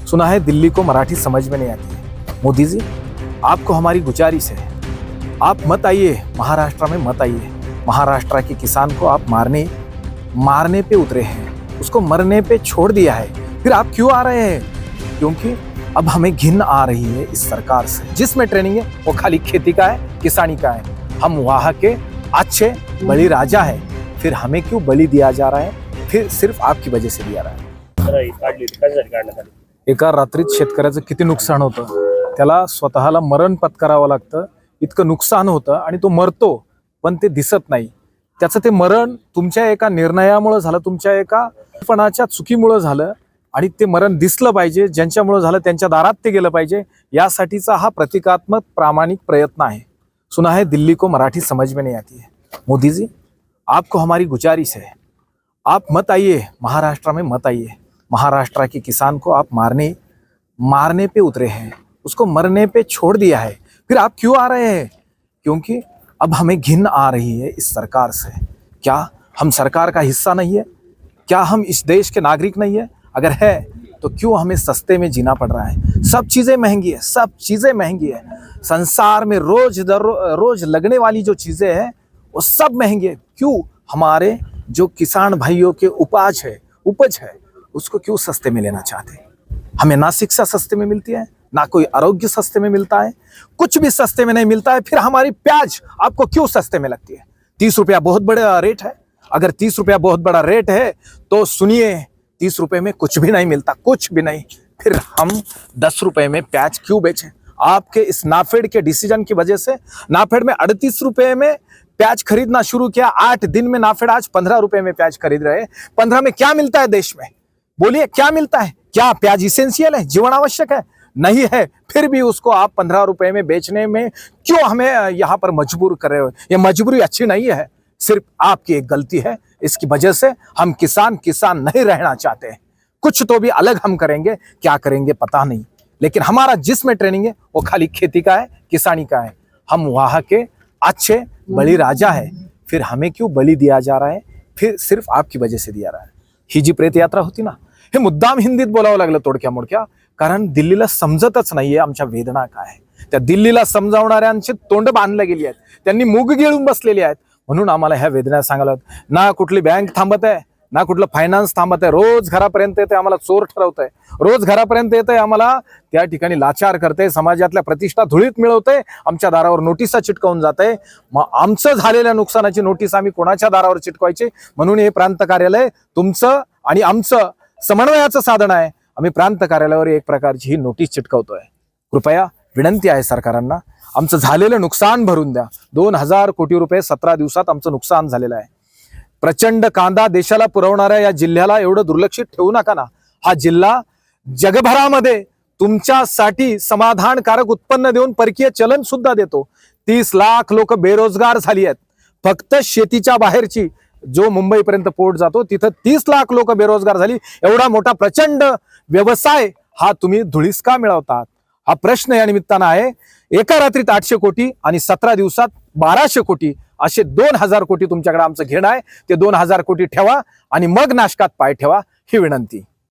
सुना है दिल्ली को मराठी समझ में नहीं आती है। मोदी जी, आपको हमारी गुजारिश है, आप मत आइए महाराष्ट्र में, मत आइए। महाराष्ट्र के किसान को आप मारने पे उतरे हैं, उसको मरने पे छोड़ दिया है, फिर आप क्यों आ रहे हैं? क्योंकि अब हमें घिन आ रही है इस सरकार से, जिसमें ट्रेनिंग है वो खाली खेती का है, किसानी का है। हम वहाँ के अच्छे बलि राजा है, फिर हमें क्यों बलि दिया जा रहा है? फिर सिर्फ आपकी वजह से दिया रहा है। एका रात्रीत शेतकऱ्याचं किती नुकसान होतं, त्याला स्वतःला मरण पत्करावं लागतं, इतकं नुकसान होतं आणि तो मरतो पण ते दिसत नाही। त्याचं ते मरण तुमच्या एका निर्णयामुळे झालं, तुमच्या एका पणाच्या चुकीमुळे झालं आणि ते मरण दिसलं पाहिजे, ज्यांच्यामुळे झालं त्यांच्या दारात ते गेलं पाहिजे, यासाठीचा हा प्रतिकात्मक प्रामाणिक प्रयत्न आहे। सुना है दिल्ली को मराठी समझ में नहीं आती है। मोदी जी, आपको हमारी गुजारिश है, आप मत आइए महाराष्ट्र में, मत आइए। महाराष्ट्र के किसान को आप मारने पे उतरे हैं, उसको मरने पे छोड़ दिया है, फिर आप क्यों आ रहे हैं? क्योंकि अब हमें घिन आ रही है इस सरकार से। क्या हम सरकार का हिस्सा नहीं है? क्या हम इस देश के नागरिक नहीं है? अगर है तो क्यों हमें सस्ते में जीना पड़ रहा है? सब चीज़ें महंगी है, सब चीज़ें महंगी है। संसार में रोज लगने वाली जो चीज़ें हैं वो सब महंगी है। क्यों हमारे जो किसान भाइयों के उपज है उसको क्यों सस्ते में लेना चाहते हैं? हमें ना शिक्षा सस्ते में मिलती है, ना कोई आरोग्य सस्ते में मिलता है, कुछ भी सस्ते में नहीं मिलता है। फिर हमारी प्याज आपको क्यों सस्ते में लगती है? 30 रुपया बहुत बड़ा रेट है। अगर 30 रुपया बहुत बड़ा रेट है तो सुनिए, 30 रुपये में कुछ भी नहीं मिलता, कुछ भी नहीं। फिर हम 10 रुपये में प्याज क्यों बेचें? आपके इस नाफेड के डिसीजन की वजह से नाफेड में 38 रुपये में प्याज खरीदना शुरू किया। 8 दिन में नाफेड आज 15 रुपये में प्याज खरीद रहे हैं। 15 में क्या मिलता है देश में? बोलिए क्या मिलता है? क्या प्याज इसेंशियल है, जीवन आवश्यक है? नहीं है। फिर भी उसको आप 15 रुपये में बेचने में क्यों हमें यहाँ पर मजबूर कर रहे हो? ये मजबूरी अच्छी नहीं है, सिर्फ आपकी एक गलती है। इसकी वजह से हम किसान नहीं रहना चाहते हैं। कुछ तो भी अलग हम करेंगे, क्या करेंगे पता नहीं, लेकिन हमारा जिसमें ट्रेनिंग है वो खाली खेती का है, किसानी का है। हम वहाँ के अच्छे बलि राजा है, फिर हमें क्यों बलि दिया जा रहा है? फिर सिर्फ आपकी वजह से दिया रहा है। ही जी प्रेत यात्रा होती ना, हे मुद्दाम हिंदीत बोलावं लागलं तोडक्या मोडक्या, कारण दिल्लीला समजतच नाहीये आमच्या वेदना काय आहे। त्या दिल्लीला समजावणाऱ्यांची तोंड बांधले गेली आहेत, त्यांनी मूग गिळून बसलेली आहेत, म्हणून आम्हाला ह्या वेदना सांगायला ना कुठली बँक थांबत आहे, ना कुठलं फायनान्स थांबत आहे। रोज घरापर्यंत येते, आम्हाला चोर ठरवतंय, रोज घरापर्यंत येते, आम्हाला त्या ठिकाणी लाचार करते, समाजातल्या प्रतिष्ठा धुळीत मिळवते, आमच्या दारावर नोटिसा चिटकवून जाते। मग आमचं झालेल्या नुकसानाची नोटीस आम्ही कोणाच्या दारावर चिटकवायची? म्हणून हे प्रांत कार्यालय तुमचं आणि आमचं समन्वयाचं साधन आहे। आम्ही प्रांत कार्यालयावर एक प्रकारची ही नोटीस चिटकवतोय। कृपया विनंती आहे सरकारांना, आमचं झालेलं नुकसान भरून द्या। 2000 कोटी रुपये 17 दिवसात आमचं नुकसान झालेलं आहे। प्रचंड कांदा देशाला पुरवणाऱ्या या जिल्ह्याला एवढं दुर्लक्षित ठेवू नका ना। हा जिल्हा जगभरामध्ये तुमच्यासाठी समाधानकारक उत्पन्न देऊन परकीय चलन सुद्धा देतो। 30 लाख लोक बेरोजगार झाली आहेत। फक्त शेतीच्या बाहेरची जो मुंबईपर्यंत पोर्ट जातो तिथं 30 लाख लोक बेरोजगार झाली। एवढा मोठा प्रचंड व्यवसाय हा तुम्ही धुळीस का मिळवतात? हा प्रश्न या निमित्तानं आहे। एका रात्रीत 800 कोटी आणि 17 दिवसात 1200 कोटी असे 2000 कोटी तुमच्याकडे आमचं घेणं आहे। ते 2000 कोटी ठेवा आणि मग नाशकात पाय ठेवा, ही विनंती।